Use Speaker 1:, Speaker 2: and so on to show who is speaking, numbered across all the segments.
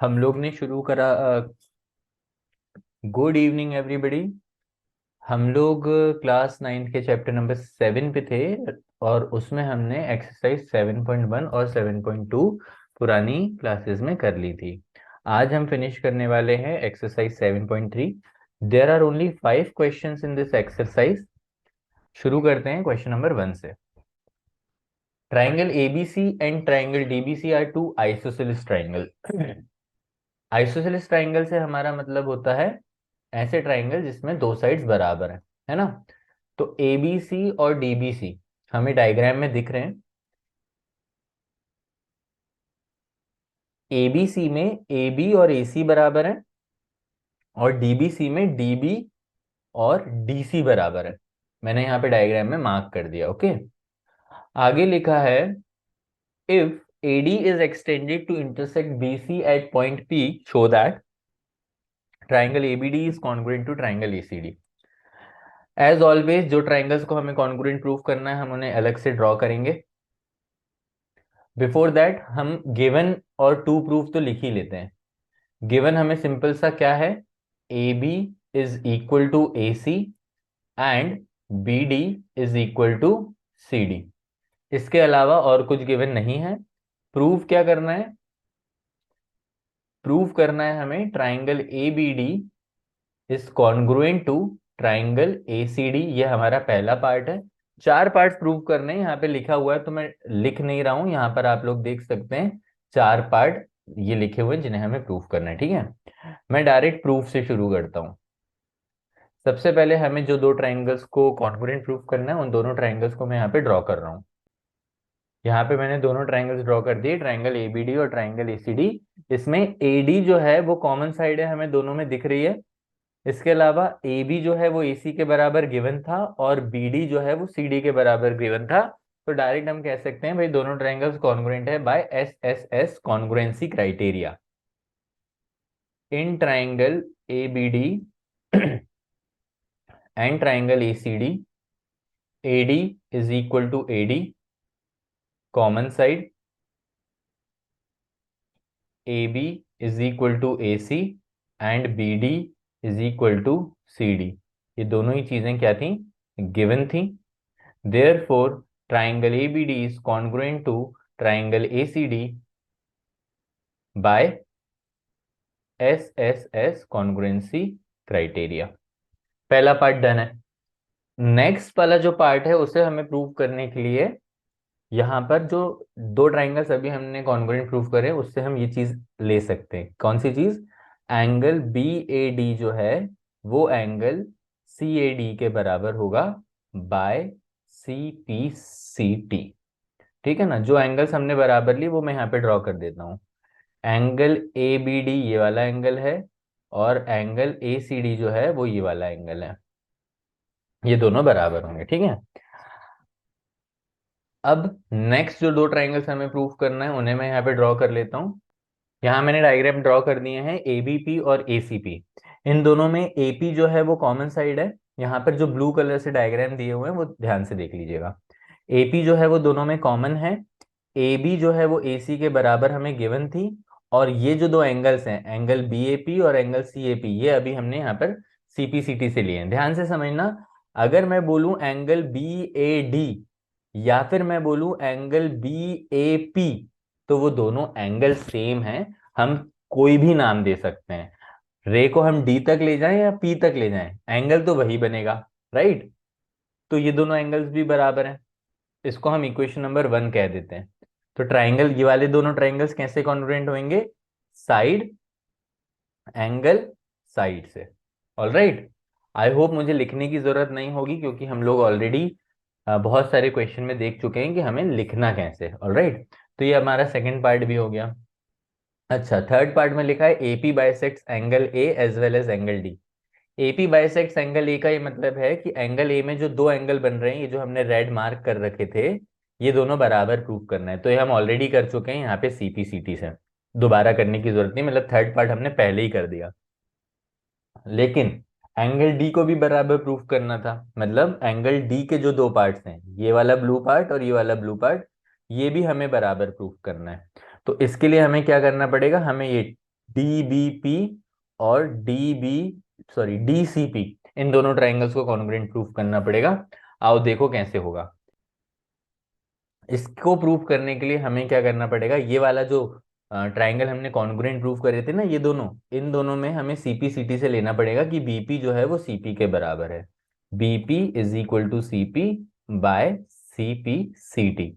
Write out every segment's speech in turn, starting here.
Speaker 1: हम लोग ने शुरू करा। Good evening everybody. हम लोग क्लास 9 के चैप्टर नंबर 7 पे थे और उसमें हमने एक्सरसाइज 7.1 और 7.2 पुरानी क्लासेस में कर ली थी। आज हम फिनिश करने वाले हैं exercise 7.3। There are only 5 questions in this exercise. शुरू करते हैं क्वेश्चन नंबर 1 से। Triangle ABC and triangle DBC are two isosceles triangle. Isosceles triangle से हमारा मतलब होता है ऐसे ट्राइंगल जिसमें दो साइड्स बराबर है ना। तो ए बी सी और डी बी सी हमें डायग्राम में दिख रहे हैं। ए बी सी में ए बी और ए सी बराबर है और डी बी सी में डी बी और डी सी बराबर है। मैंने यहाँ पे डायग्राम में मार्क कर दिया। ओके, आगे लिखा है if AD is extended to intersect BC at point P, show that triangle ABD is congruent to triangle ACD। As always जो ट्राइंगल्स को हमें कॉन्ग्रुएंट प्रूफ करना है हम उन्हें अलग से ड्रॉ करेंगे। बिफोर दैट हम गिवन और टू प्रूफ तो लिख ही लेते हैं। गिवन हमें सिंपल सा क्या है, A B is equal to A C and B D is equal to C D. इसके अलावा और कुछ गिवन नहीं है। प्रूफ क्या करना है, प्रूफ करना है हमें triangle A B D is congruent to triangle A C D. ये हमारा पहला पार्ट है। चार पार्ट प्रूव करने हैं, यहाँ पे लिखा हुआ है तो मैं लिख नहीं रहा हूं, यहाँ पर आप लोग देख सकते हैं चार पार्ट ये लिखे हुए हैं जिन्हें हमें प्रूफ करना है। ठीक है, मैं डायरेक्ट प्रूफ से शुरू करता हूँ। सबसे पहले हमें जो दो ट्राइंगल्स को कॉन्ग्रुएंट प्रूफ करना है उन दोनों ट्राइंगल्स को मैं यहाँ पे ड्रॉ कर रहा हूँ। यहाँ पे मैंने दोनों ट्राइंगल्स ड्रॉ कर दिए, ट्राइंगल एबीडी और ट्राइंगल एसीडी। इसमें एडी जो है वो कॉमन साइड है, हमें दोनों में दिख रही है। इसके अलावा ए बी जो है वो ए सी के बराबर गिवन था और बी डी जो है वो सी डी के बराबर गिवन था। तो डायरेक्ट हम कह सकते हैं भाई दोनों ट्राइंगल्स कॉन्ग्रुएंट है by S S S congruency criteria. In triangle A B D and triangle A C D, A D is equal to A D common side, A B is equal to A C and B D is equal to C D. ये दोनों ही चीजें क्या थी, given थी। Therefore, triangle ABD is congruent to triangle ACD by SSS congruency criteria। पहला part done है। Next वाला जो पार्ट है उसे हमें प्रूव करने के लिए यहाँ पर जो दो ट्राइंगल्स अभी हमने कॉन्ग्रुएंट प्रूव करे उससे हम ये चीज ले सकते हैं। कौन सी चीज, एंगल बी ए डी जो है वो एंगल सी ए डी के बराबर होगा by C P C T. ठीक है ना, जो एंगल्स हमने बराबर ली वो मैं यहाँ पे ड्रॉ कर देता हूँ। एंगल ए बी डी ये वाला एंगल है और एंगल ए सी डी जो है वो ये वाला एंगल है, ये दोनों बराबर होंगे। ठीक है, अब नेक्स्ट जो दो ट्राइंगल्स हमें प्रूफ करना है उन्हें मैं यहाँ पे ड्रॉ कर लेता हूँ। यहाँ मैंने डायग्राम ड्रॉ कर दिए हैं ए बी पी और ए सी पी। इन दोनों में ए पी जो है वो कॉमन साइड है। यहाँ पर जो ब्लू कलर से डायग्राम दिए हुए हैं वो ध्यान से देख लीजिएगा। एपी जो है वो दोनों में कॉमन है। ए बी जो है वो ए सी के बराबर हमें गिवन थी और ये जो दो एंगल्स हैं एंगल बी ए पी और एंगल सी ए पी ये अभी हमने यहाँ पर सी पी सी टी से लिए हैं। ध्यान से समझना, अगर मैं बोलूं एंगल बी ए डी या फिर मैं बोलूं एंगल बी ए पी तो वो दोनों एंगल सेम हैं। हम कोई भी नाम दे सकते हैं, रे को हम डी तक ले जाएं या पी तक ले जाएं एंगल तो वही बनेगा, राइट। तो ये दोनों एंगल्स भी बराबर हैं, इसको हम इक्वेशन नंबर 1 कह देते हैं। तो ट्राइंगल, ये वाले दोनों ट्राइंगल्स कैसे कॉन्ग्रुएंट होंगे, साइड एंगल साइड से। ऑल राइट, आई होप मुझे लिखने की जरूरत नहीं होगी क्योंकि हम लोग ऑलरेडी बहुत सारे क्वेश्चन में देख चुके हैं कि हमें लिखना कैसे। ऑल राइट, तो ये हमारा सेकेंड पार्ट भी हो गया। अच्छा, थर्ड पार्ट में लिखा है AP bisects angle A as well as angle D. AP bisects angle A का ये मतलब है कि एंगल ए में जो दो एंगल बन रहे हैं, ये जो हमने रेड मार्क कर रखे थे, ये दोनों बराबर प्रूव करना है। तो ये हम ऑलरेडी कर चुके हैं यहाँ पे सीपी सीटी से, दोबारा करने की जरूरत नहीं, मतलब थर्ड पार्ट हमने पहले ही कर दिया। लेकिन एंगल डी को भी बराबर प्रूफ करना था, मतलब एंगल डी के जो दो पार्ट्स हैं, ये वाला ब्लू पार्ट और ये वाला ब्लू पार्ट, ये भी हमें बराबर प्रूफ करना है। तो इसके लिए हमें क्या करना पड़ेगा, हमें ये DBP और DCP, इन दोनों ट्राइंगल्स को कॉन्ग्रुएंट प्रूफ करना पड़ेगा। आओ देखो कैसे होगा। इसको प्रूफ करने के लिए हमें क्या करना पड़ेगा, ये वाला जो ट्राइंगल हमने कॉन्ग्रुएंट प्रूफ करे थे ना, ये दोनों, इन दोनों में हमें सीपी सीटी से लेना पड़ेगा कि बीपी जो है वो सीपी के बराबर है। BP is equal to CP by CP CT.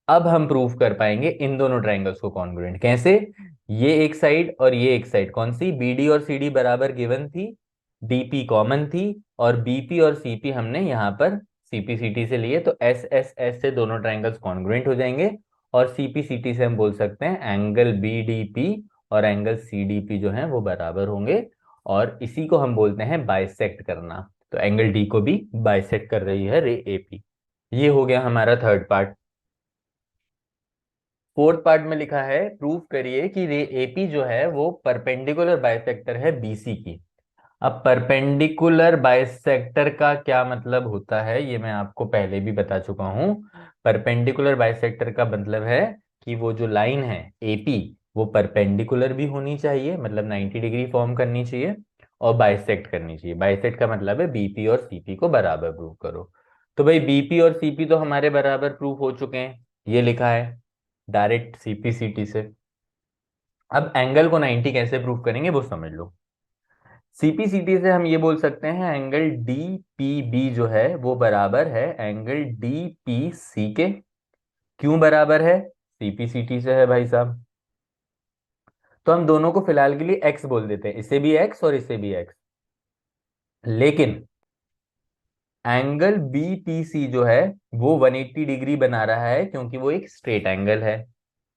Speaker 1: अब हम प्रूफ कर पाएंगे इन दोनों ट्राइंगल्स को कॉन्ग्रुएंट कैसे। ये एक साइड और ये एक साइड कौन सी, बीडी और सीडी बराबर गिवन थी, डीपी कॉमन थी, और बीपी और सीपी हमने यहाँ पर सीपी सीटी से लिए, तो एस एस एस से दोनों ट्राइंगल्स कॉन्ग्रुएंट हो जाएंगे। और सीपी सीटी से हम बोल सकते हैं एंगल बीडीपी और एंगल सीडीपी जो है वो बराबर होंगे, और इसी को हम बोलते हैं बाइसेक्ट करना। तो एंगल डी को भी बाइसेक्ट कर रही है रे एपी। ये हो गया हमारा थर्ड पार्ट। फोर्थ पार्ट में लिखा है प्रूफ करिए कि रे एपी जो है वो परपेंडिकुलर बाइसेक्टर है बीसी की। अब परपेंडिकुलर बाइसेक्टर का क्या मतलब होता है ये मैं आपको पहले भी बता चुका हूं। परपेंडिकुलर बाइसेक्टर का मतलब है कि वो जो लाइन है एपी वो परपेंडिकुलर भी होनी चाहिए, मतलब 90 डिग्री फॉर्म करनी चाहिए, और बाइसेक्ट करनी चाहिए। बाइसेक्ट का मतलब है बीपी और सीपी को बराबर प्रूफ करो। तो भाई बीपी और सीपी तो हमारे बराबर प्रूफ हो चुके हैं, ये लिखा है डायरेक्ट सीपी सीटी से। अब एंगल को 90 कैसे प्रूफ करेंगे वो समझ लो। सीपीसीटी से हम ये बोल सकते हैं एंगल डीपीबी जो है वो बराबर है एंगल डीपीसी के। क्यों बराबर है, सीपीसीटी से है भाई साहब। तो हम दोनों को फिलहाल के लिए एक्स बोल देते हैं, इसे भी एक्स और इसे भी एक्स। लेकिन एंगल बीपीसी जो है वो 180 डिग्री बना रहा है क्योंकि वो एक स्ट्रेट एंगल है।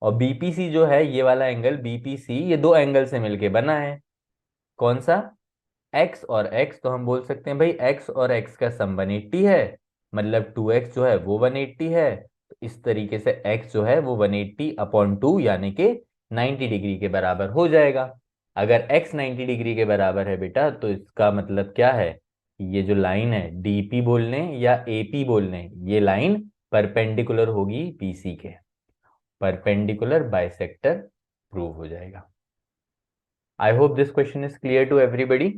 Speaker 1: और बीपीसी जो है ये वाला एंगल बीपीसी, ये दो एंगल से मिलके बना है। कौन सा, एक्स और एक्स। तो हम बोल सकते हैं भाई एक्स और एक्स का सम 180 है, मतलब 2x जो है वो 180 है। तो इस तरीके से x जो है वो 180 अपॉन 2 यानी कि 90 डिग्री के बराबर हो जाएगा। अगर x 90 डिग्री के बराबर है बेटा तो इसका मतलब क्या है, ये जो लाइन है डीपी बोलने या एपी बोलने, ये लाइन परपेंडिकुलर होगी बीसी के। परपेंडिकुलर बाइसेक्टर प्रूव हो जाएगा। I hope this question is clear to एवरीबडी।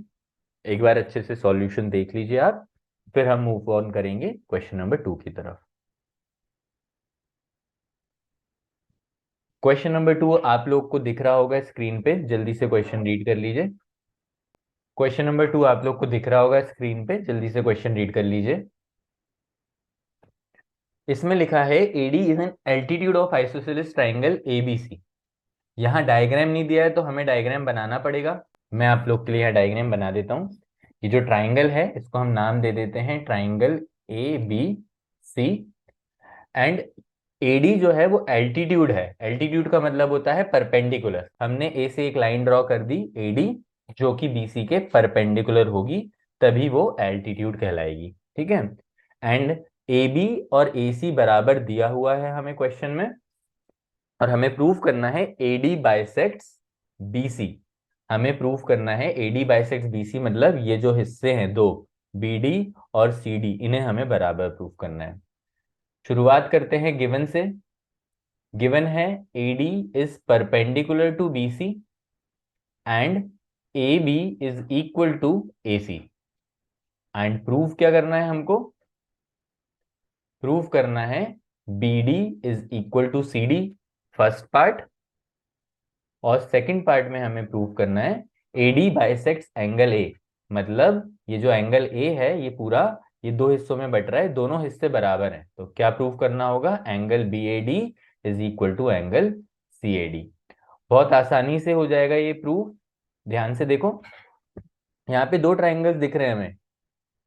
Speaker 1: एक बार अच्छे से सॉल्यूशन देख लीजिए आप, फिर हम मूव ऑन करेंगे क्वेश्चन नंबर 2 की तरफ। क्वेश्चन नंबर 2 आप लोग को दिख रहा होगा स्क्रीन पे, जल्दी से क्वेश्चन रीड कर लीजिए। क्वेश्चन नंबर 2 आप लोग को दिख रहा होगा स्क्रीन पे, जल्दी से क्वेश्चन रीड कर लीजिए। इसमें लिखा है AD is an altitude of isosceles triangle ABC. यहाँ डायग्राम नहीं दिया है तो हमें डायग्राम बनाना पड़ेगा। मैं आप लोग के लिए यहाँ डायग्राम बना देता हूँ। ये जो ट्राइंगल है इसको हम नाम दे देते हैं triangle A B C. And AD जो है वो एल्टीट्यूड है। एल्टीट्यूड का मतलब होता है परपेंडिकुलर। हमने ए से एक लाइन ड्रॉ कर दी एडी जो कि बीसी के परपेंडिकुलर होगी, तभी वो एल्टीट्यूड कहलाएगी। ठीक है। एंड ए बी और ए सी बराबर दिया हुआ है हमें क्वेश्चन में, और हमें प्रूफ करना है एडी बाइसेक्ट्स बीसी। हमें प्रूफ करना है एडी बाइसेक्ट्स बीसी, मतलब ये जो हिस्से हैं दो, बीडी और सीडी, इन्हें हमें बराबर प्रूफ करना है। शुरुआत करते हैं गिवन से। गिवन है AD is perpendicular to BC and AB is equal to AC। And proof क्या करना है हमको, प्रूफ करना है BD is equal to CD, first part. और सेकंड पार्ट में हमें प्रूफ करना है AD बाइसेक्ट्स एंगल A, मतलब ये जो एंगल A है ये पूरा, ये दो हिस्सों में बट रहा है, दोनों हिस्से बराबर हैं। तो क्या प्रूफ करना होगा, angle BAD is equal to angle CAD। बहुत आसानी से हो जाएगा ये प्रूफ। ध्यान से देखो, यहाँ पे दो ट्राइंगल्स दिख रहे हैं हमें,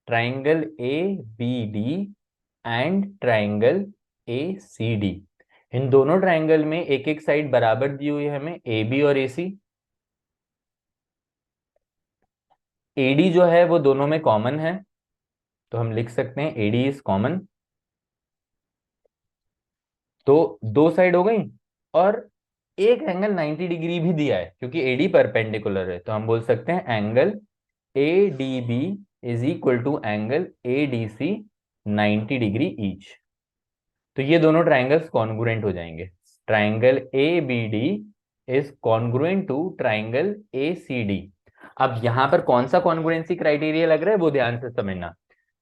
Speaker 1: triangle A B D and triangle A C D. इन दोनों ट्राइंगल में एक एक साइड बराबर दी हुई है हमें, ए बी और ए सी। एडी जो है वो दोनों में कॉमन है, तो हम लिख सकते हैं एडी इज कॉमन। तो दो साइड हो गई, और एक एंगल 90 डिग्री भी दिया है क्योंकि एडी परपेंडिकुलर है, तो हम बोल सकते हैं angle A D B is equal to angle A D C 90 degree each. तो ये दोनों ट्राइंगल्स कॉन्ग्रुएंट हो जाएंगे। Triangle A B D is congruent to triangle ACD। अब यहाँ पर कौन सा कॉन्ग्रुएंसी क्राइटेरिया लग रहा है वो ध्यान से समझना,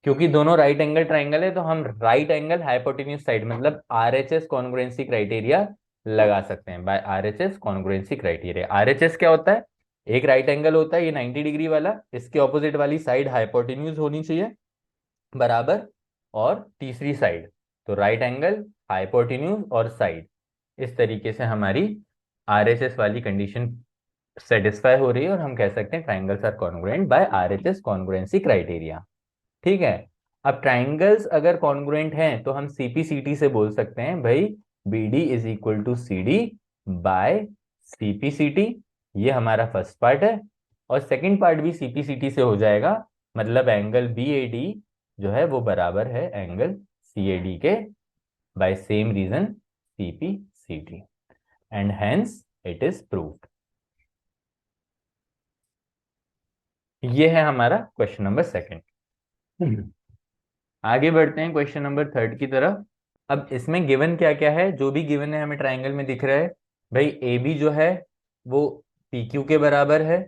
Speaker 1: क्योंकि दोनों राइट एंगल ट्राइंगल है तो हम राइट एंगल हाइपोटेन्यूज साइड मतलब RHS कॉन्ग्रुएंसी क्राइटेरिया लगा सकते हैं by RHS congruency criteria. RHS क्या होता है? एक राइट एंगल होता है ये 90 डिग्री वाला, इसके ऑपोजिट वाली साइड हाइपोटेन्यूज होनी चाहिए बराबर, और तीसरी साइड तो राइट एंगल हाइपोटेन्यूज और साइड, इस तरीके से हमारी RHS वाली कंडीशन सेटिस्फाई हो रही है और हम कह सकते हैं triangles are congruent by RHS congruency criteria. ठीक है। अब ट्राइंगल्स अगर कॉन्ग्रुएंट हैं तो हम CPCT से बोल सकते हैं भाई BD is equal to CD by CPCT। ये हमारा फर्स्ट पार्ट है, और सेकंड पार्ट भी CPCT से हो जाएगा, मतलब एंगल BAD जो है वो बराबर है एंगल CAD के by same reason CPCT, and hence it is proved. ये है हमारा क्वेश्चन नंबर सेकंड। आगे बढ़ते हैं क्वेश्चन नंबर थर्ड की तरफ। अब इसमें गिवन क्या क्या है, जो भी गिवन है हमें ट्राइंगल में दिख रहा है भाई। AB जो है वो PQ के बराबर है,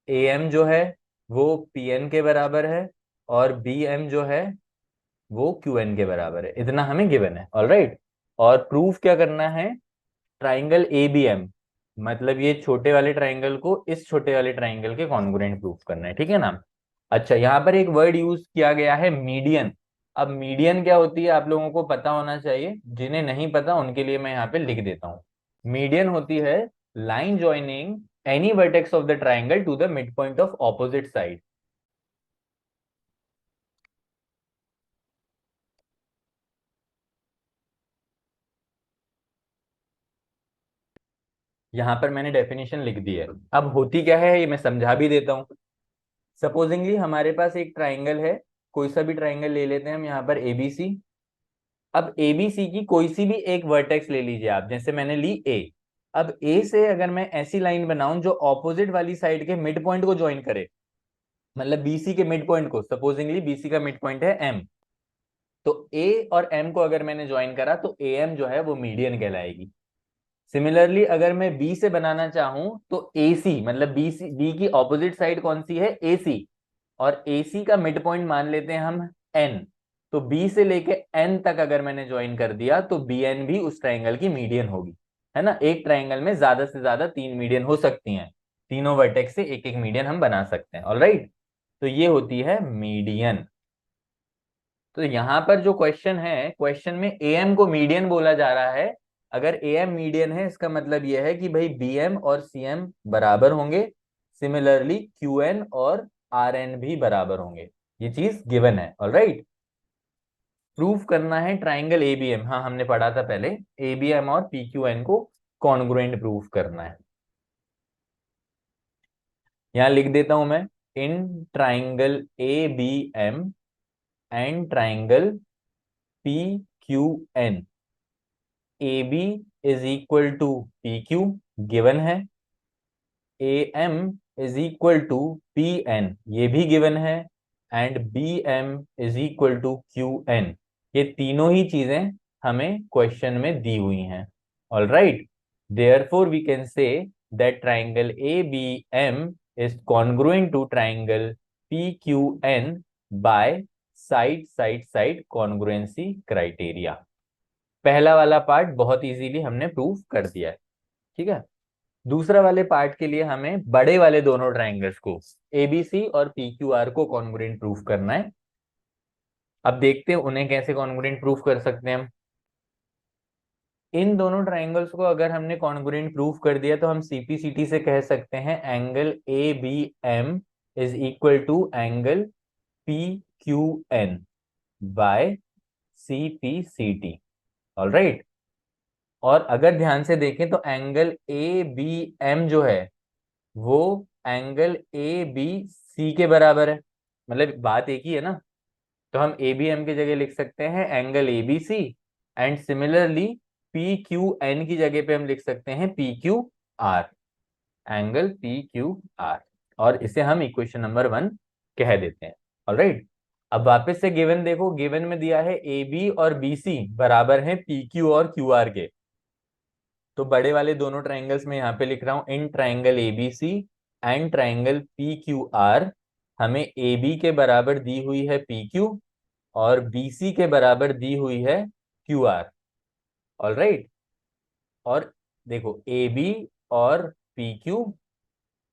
Speaker 1: AM जो है वो PN के बराबर है, और BM जो है वो QN के बराबर है। इतना हमें गिवन है, ऑलराइट। और प्रूफ क्या करना है? ट्राइंगल ABM, मतलब ये छोटे वाले ट्राइंगल को इस छोटे वाले ट्राइंगल के कॉन्ग्रुएंट प्रूफ करना है, ठीक है ना। अच्छा, यहाँ पर एक वर्ड यूज किया गया है मीडियन। अब मीडियन क्या होती है आप लोगों को पता होना चाहिए, जिन्हें नहीं पता उनके लिए मैं यहाँ पे लिख देता हूँ। मीडियन होती है line joining any vertex of the triangle to the mid point of opposite side. यहाँ पर मैंने डेफिनेशन लिख दी है। अब होती क्या है ये मैं समझा भी देता हूँ। सपोजिंगली हमारे पास एक ट्राइंगल है, कोई सा भी ट्राइंगल ले लेते हैं हम यहाँ पर ABC। अब ABC की कोई सी भी एक वर्टेक्स ले लीजिए आप, जैसे मैंने ली A। अब A से अगर मैं ऐसी लाइन बनाऊं जो ऑपोजिट वाली साइड के मिड पॉइंट को ज्वाइन करे, मतलब BC के मिड पॉइंट को, सपोजिंगली BC का मिड पॉइंट है M, तो A और M को अगर मैंने ज्वाइन करा तो AM जो है वो मीडियन कहलाएगी। सिमिलरली अगर मैं B से बनाना चाहूं तो AC, मतलब B की ऑपोजिट साइड कौन सी है? AC, और AC का मिड पॉइंट मान लेते हैं हम N, तो B से लेके N तक अगर मैंने ज्वाइन कर दिया तो BN भी उस ट्राइंगल की मीडियन होगी, है ना। एक ट्राइंगल में ज्यादा से ज्यादा 3 मीडियन हो सकती हैं, तीनों वर्टेक्स से एक एक मीडियन हम बना सकते हैं, ऑलराइट। तो ये होती है मीडियन। तो यहाँ पर जो क्वेश्चन है, क्वेश्चन में AM को मीडियन बोला जा रहा है। अगर AM मीडियन है इसका मतलब यह है कि भाई BM और CM बराबर होंगे, सिमिलरली QN और RN भी बराबर होंगे। ये चीज गिवन है, ऑलराइट। प्रूफ करना है ट्राइंगल ABM, हाँ हमने पढ़ा था पहले, ABM और PQN को कॉन्ग्रुएंट प्रूफ करना है। यहां लिख देता हूं मैं, in triangle ABM and triangle PQN, AB is equal to PQ given है, AM is equal to PN ये भी गिवन है, and BM is equal to QN, ये तीनों ही चीजें हमें क्वेश्चन में दी हुई हैं, alright. Therefore we can say that triangle ABM is congruent to triangle PQN by side side side congruency criteria. पहला वाला पार्ट बहुत इजीली हमने प्रूफ कर दिया है, ठीक है। दूसरा वाले पार्ट के लिए हमें बड़े वाले दोनों ट्राइंगल्स को ABC और PQR को कॉन्ग्रुएंट प्रूफ करना है। अब देखते हैं उन्हें कैसे कॉन्ग्रुएंट प्रूफ कर सकते हैं हम। इन दोनों ट्राइंगल्स को अगर हमने कॉन्ग्रुएंट प्रूफ कर दिया तो हम CPCT से कह सकते हैं angle ABM is equal to angle PQN by CPCT, alright. और अगर ध्यान से देखें तो एंगल ABM जो है वो एंगल ABC के बराबर है, मतलब बात एक ही है ना। तो हम ABM की जगह लिख सकते हैं angle ABC, and similarly PQN की जगह पे हम लिख सकते हैं PQR, एंगल PQR, और इसे हम इक्वेशन नंबर 1 कह देते हैं, ऑलराइट। अब वापस से गिवन देखो, गिवन में दिया है AB और BC बराबर हैं PQ और QR के। तो बड़े वाले दोनों ट्राइंगल्स में यहाँ पे लिख रहा हूं, in triangle ABC and triangle P Q are, हमें ए बी के बराबर दी हुई है पी क्यू और बी सी के बराबर दी हुई है क्यू आर। All right. और देखो ए बी और पी क्यू,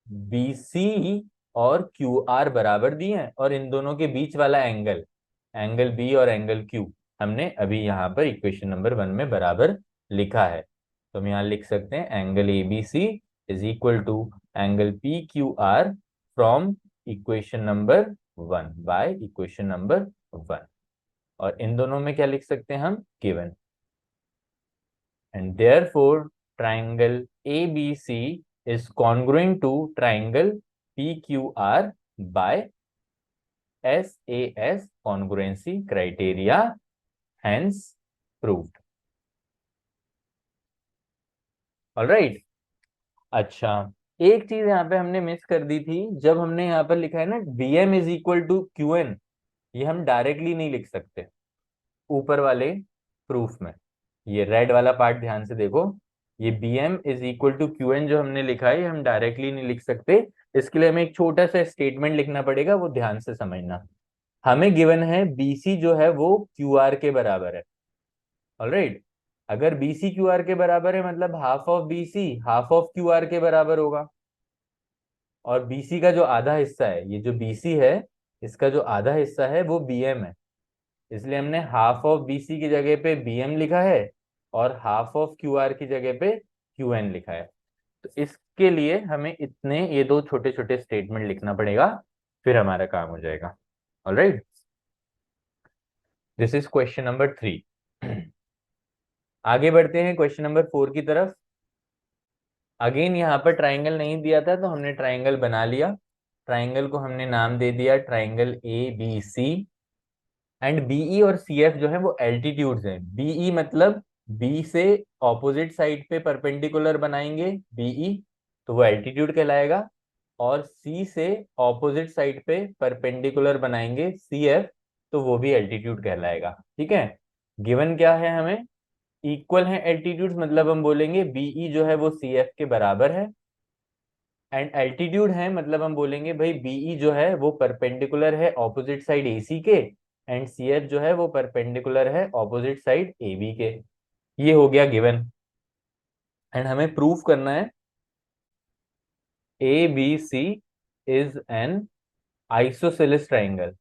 Speaker 1: बी सी और क्यू आर बराबर दिए हैं, और इन दोनों के बीच वाला एंगल, एंगल बी और एंगल क्यू, हमने अभी यहाँ पर इक्वेशन नंबर 1 में बराबर लिखा है। तो हम यहाँ लिख सकते हैं angle A B C is equal to angle P Q R from equation number 1 by equation number 1। और इन दोनों में क्या लिख सकते हैं हम, given, and therefore triangle ABC is congruent to triangle PQR by SAS congruency criteria, hence proved. All right. अच्छा, एक चीज यहाँ पे हमने मिस कर दी थी, जब हमने यहाँ पर लिखा है ना BM is equal to QN, ये हम डायरेक्टली नहीं लिख सकते ऊपर वाले प्रूफ में। ये रेड वाला पार्ट ध्यान से देखो, ये bm is equal to qn जो हमने लिखा है, ये हम डायरेक्टली नहीं लिख सकते। इसके लिए हमें एक छोटा सा स्टेटमेंट लिखना पड़ेगा, वो ध्यान से समझना। हमें गिवन है bc जो है वो qr के बराबर है। ऑलराइट। अगर bc qr के बराबर है मतलब half of bc half of qr के बराबर होगा। और bc का जो आधा हिस्सा है, ये जो bc है, इसका जो आधा हिस्सा है वो bm है, इसलिए हमने हाफ ऑफ BC की जगह पे BM लिखा है और हाफ ऑफ QR की जगह पे QN लिखा है। तो इसके लिए हमें इतने ये दो छोटे छोटे स्टेटमेंट लिखना पड़ेगा, फिर हमारा काम हो जाएगा। Alright, this is question number 3। आगे बढ़ते हैं क्वेश्चन नंबर 4 की तरफ। अगेन यहाँ पर ट्राइंगल नहीं दिया था तो हमने ट्राइंगल बना लिया। ट्राइंगल को हमने नाम दे दिया ट्राइंगल ABC। एंड बीई और सीएफ जो है वो एल्टीट्यूड्स हैं। बीई मतलब बी से ऑपोजिट साइड पे परपेंडिकुलर बनाएंगे बीई, तो वो एल्टीट्यूड कहलाएगा। और सी से ऑपोजिट साइड पे परपेंडिकुलर बनाएंगे सीएफ, तो वो भी एल्टीट्यूड कहलाएगा। ठीक है। गिवन क्या है हमें, इक्वल है एल्टीट्यूड्स, मतलब हम बोलेंगे बीई जो है वो सीएफ के बराबर है। एंड एल्टीट्यूड है मतलब हम बोलेंगे भाई बीई जो है वो परपेंडिकुलर है ऑपोजिट साइड एसी के, एंड सीएफ जो है वो परपेंडिकुलर है ऑपोजिट साइड एबी के। ये हो गया गिवन। एंड हमें प्रूफ करना है A B C is an isosceles triangle,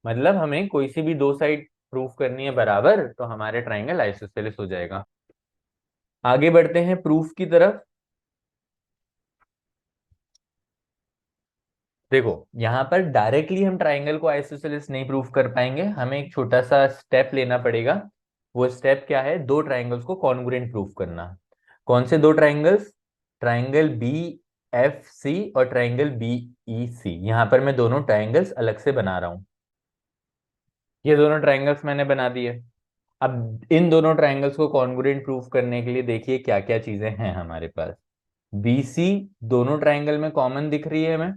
Speaker 1: मतलब हमें कोई सी भी दो साइड प्रूफ करनी है बराबर, तो हमारे ट्राइंगल आइसोसेलेस हो जाएगा। आगे बढ़ते हैं प्रूफ की तरफ। देखो यहाँ पर डायरेक्टली हम ट्राइंगल को आइसोसेलेस नहीं प्रूफ कर पाएंगे, हमें एक छोटा सा स्टेप लेना पड़ेगा। वो स्टेप क्या है, दो ट्राइंगल्स को कॉन्ग्रुएंट प्रूफ करना। कौन से दो triangles, triangle B F C और ट्राइंगल बी ई सी। यहाँ पर मैं दोनों ट्राइंगल्स अलग से बना रहा हूँ। ये दोनों ट्राइंगल्स मैंने बना दिए। अब इन दोनों ट्राइंगल्स को कॉन्ग्रुएंट प्रूफ करने के लिए देखिए क्या क्या चीजें हैं हमारे पास। बी सी दोनों ट्राइंगल में कॉमन दिख रही है हमें।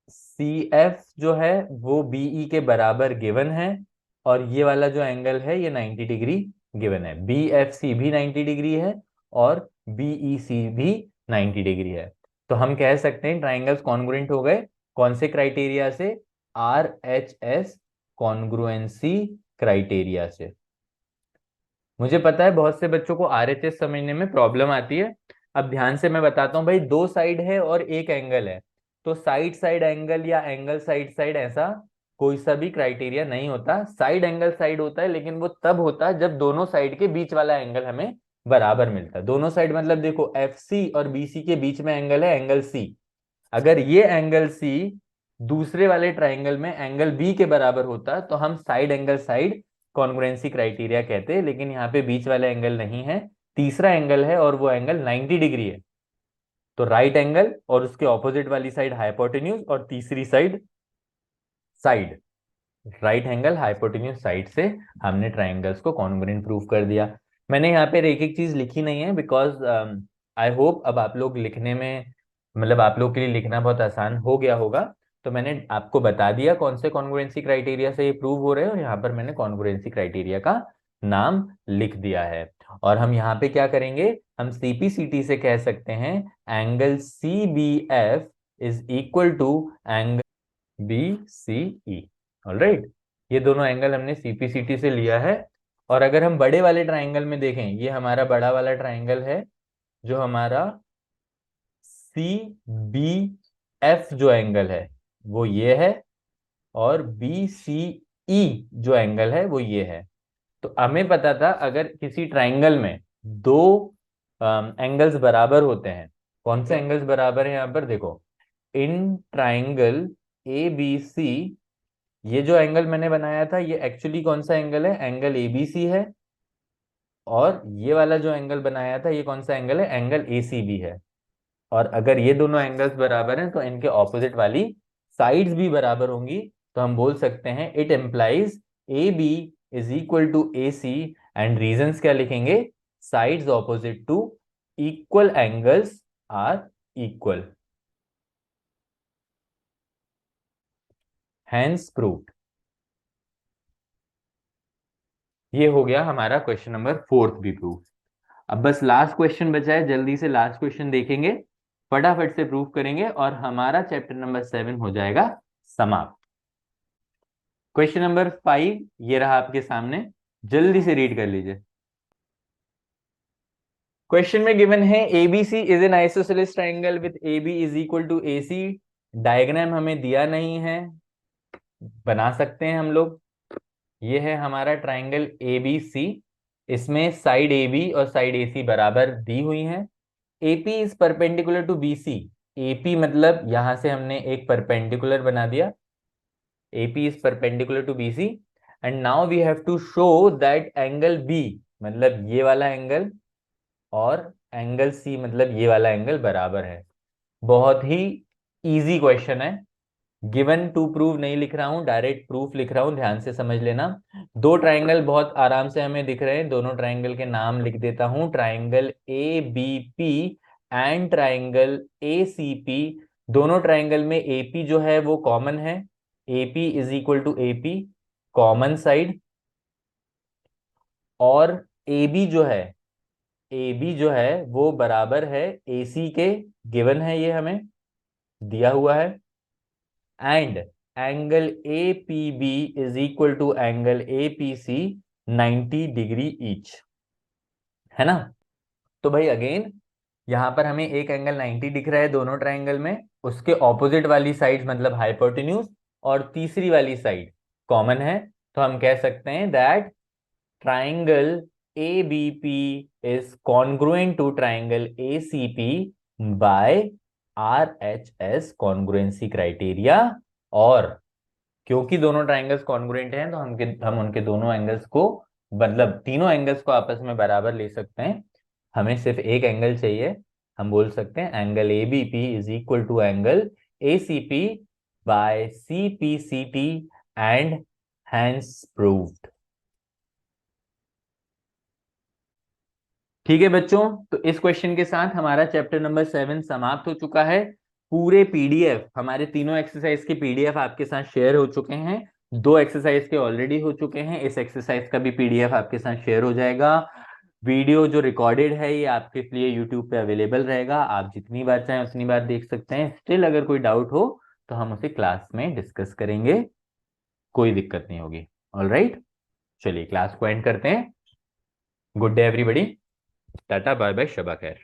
Speaker 1: सी एफ जो है वो बीई के बराबर गिवन है, और ये वाला जो एंगल है ये 90 डिग्री गिवन है। बी एफ सी भी 90 डिग्री है और बीई सी भी 90 डिग्री है। तो हम कह सकते हैं ट्राइंगल्स कॉन्ग्रुएंट हो गए। कौन से क्राइटेरिया से, R H S congruency criteria से। मुझे पता है बहुत से बच्चों को आरएचएस समझने में प्रॉब्लम आती है। अब ध्यान से मैं बताता हूँ भाई, दो साइड है और एक एंगल है, तो साइड साइड एंगल या एंगल साइड साइड ऐसा कोई सा भी क्राइटेरिया नहीं होता। साइड एंगल साइड होता है, लेकिन वो तब होता है जब दोनों साइड के बीच वाला एंगल हमें बराबर मिलता है। दोनों साइड मतलब देखो एफ सी और बी सी के बीच में एंगल है एंगल सी। अगर ये एंगल सी दूसरे वाले ट्राइंगल में एंगल बी के बराबर होता तो हम side angle side congruency criteria कहते हैं, लेकिन यहाँ पे बीच वाला एंगल नहीं है, तीसरा एंगल है और वो एंगल 90 डिग्री है। तो राइट एंगल और उसके ऑपोजिट वाली साइड हाइपोटेन्यूज, और तीसरी side side right angle hypotenuse side से हमने ट्राइंगल्स को कॉन्ग्रुएंट प्रूव कर दिया। मैंने यहाँ पे एक एक चीज लिखी नहीं है बिकॉज आई होप अब आप लोग लिखने में, मतलब आप लोग के लिए लिखना बहुत आसान हो गया होगा। तो मैंने आपको बता दिया कौन से कॉन्ग्रुएंसी क्राइटेरिया से ये प्रूव हो रहे हैं, और यहाँ पर मैंने कॉन्ग्रुएंसी क्राइटेरिया का नाम लिख दिया है। और हम यहाँ पे क्या करेंगे, हम सीपीसीटी से कह सकते हैं angle C B F is equal to angle B C E. Alright, ये दोनों एंगल हमने सीपीसीटी से लिया है। और अगर हम बड़े वाले ट्राइंगल में देखें, ये हमारा बड़ा वाला ट्राइंगल है, जो हमारा सी बी एफ जो एंगल है वो ये है, और बी सी ई जो एंगल है वो ये है। तो हमें पता था अगर किसी ट्राइंगल में दो एंगल्स बराबर होते हैं, कौन से एंगल्स बराबर है, यहाँ पर देखो, इन ट्राइंगल ए बी सी, ये जो एंगल मैंने बनाया था ये एक्चुअली कौन सा एंगल है, एंगल एबीसी है। और ये वाला जो एंगल बनाया था ये कौन सा एंगल है, एंगल एसीबी है। और अगर ये दोनों एंगल्स बराबर हैं तो इनके ऑपोजिट वाली साइड्स भी बराबर होंगी। तो हम बोल सकते हैं it implies A B is equal to A C. And reasons क्या लिखेंगे, sides opposite to equal angles are equal, hence proved. ये हो गया हमारा क्वेश्चन नंबर 4 भी प्रूव। अब बस लास्ट क्वेश्चन बचा है, जल्दी से लास्ट क्वेश्चन देखेंगे, फटाफट से प्रूव करेंगे और हमारा चैप्टर नंबर 7 हो जाएगा समाप्त। क्वेश्चन नंबर 5 ये रहा आपके सामने, जल्दी से रीड कर लीजिए। क्वेश्चन में गिवन है ABC is an isosceles triangle with AB is equal to AC। Diagram हमें दिया नहीं है, बना सकते हैं हम लोग। ये है हमारा ट्राइंगल ABC, इसमें साइड AB और साइड AC बराबर दी हुई हैं। AP is perpendicular to BC। AP मतलब यहां से हमने एक परपेंडिकुलर बना दिया, AP is perpendicular to BC, and now we have to show that angle B मतलब ये वाला एंगल और एंगल C मतलब ये वाला एंगल बराबर है। बहुत ही इजी क्वेश्चन है। गिवन टू प्रूव नहीं लिख रहा हूं, डायरेक्ट प्रूफ लिख रहा हूं, ध्यान से समझ लेना। दो ट्राइंगल बहुत आराम से हमें दिख रहे हैं, दोनों ट्राइंगल के नाम लिख देता हूं, triangle A B P and triangle A C P. दोनों ट्राइंगल में एपी जो है वो कॉमन है, AP is equal to AP common side. और एबी जो है, एबी जो है वो बराबर है एसी के, गिवन है ये हमें दिया हुआ है। And angle A P B is equal to angle A P C 90 degree each, है ना। तो भाई अगेन यहां पर हमें एक एंगल 90 दिख रहा है दोनों ट्राइंगल में, उसके ऑपोजिट वाली साइड मतलब हाइपोटेन्यूज और तीसरी वाली साइड कॉमन है। तो हम कह सकते हैं that triangle ABP is congruent to triangle ACP by RHS congruency criteria। और क्योंकि दोनों ट्राइंगल्स कॉन्ग्रुएंट हैं तो हम उनके दोनों एंगल्स को, मतलब तीनों एंगल्स को आपस में बराबर ले सकते हैं। हमें सिर्फ एक एंगल चाहिए, हम बोल सकते हैं angle ABP is equal to angle ACP by CPCT and hence proved. ठीक है बच्चों, तो इस क्वेश्चन के साथ हमारा चैप्टर नंबर 7 समाप्त हो चुका है। पूरे पीडीएफ, हमारे तीनों एक्सरसाइज के पीडीएफ आपके साथ शेयर हो चुके हैं। दो एक्सरसाइज के ऑलरेडी हो चुके हैं, इस एक्सरसाइज का भी पीडीएफ आपके साथ शेयर हो जाएगा। वीडियो जो रिकॉर्डेड है ये आपके लिए यूट्यूब पे अवेलेबल रहेगा, आप जितनी बार चाहें उतनी बार देख सकते हैं। स्टिल अगर कोई डाउट हो तो हम उसे क्लास में डिस्कस करेंगे, कोई दिक्कत नहीं होगी। ऑलराइट, चलिए क्लास को एंड करते हैं। Good day everybody, tata bye bye, शबा खैर।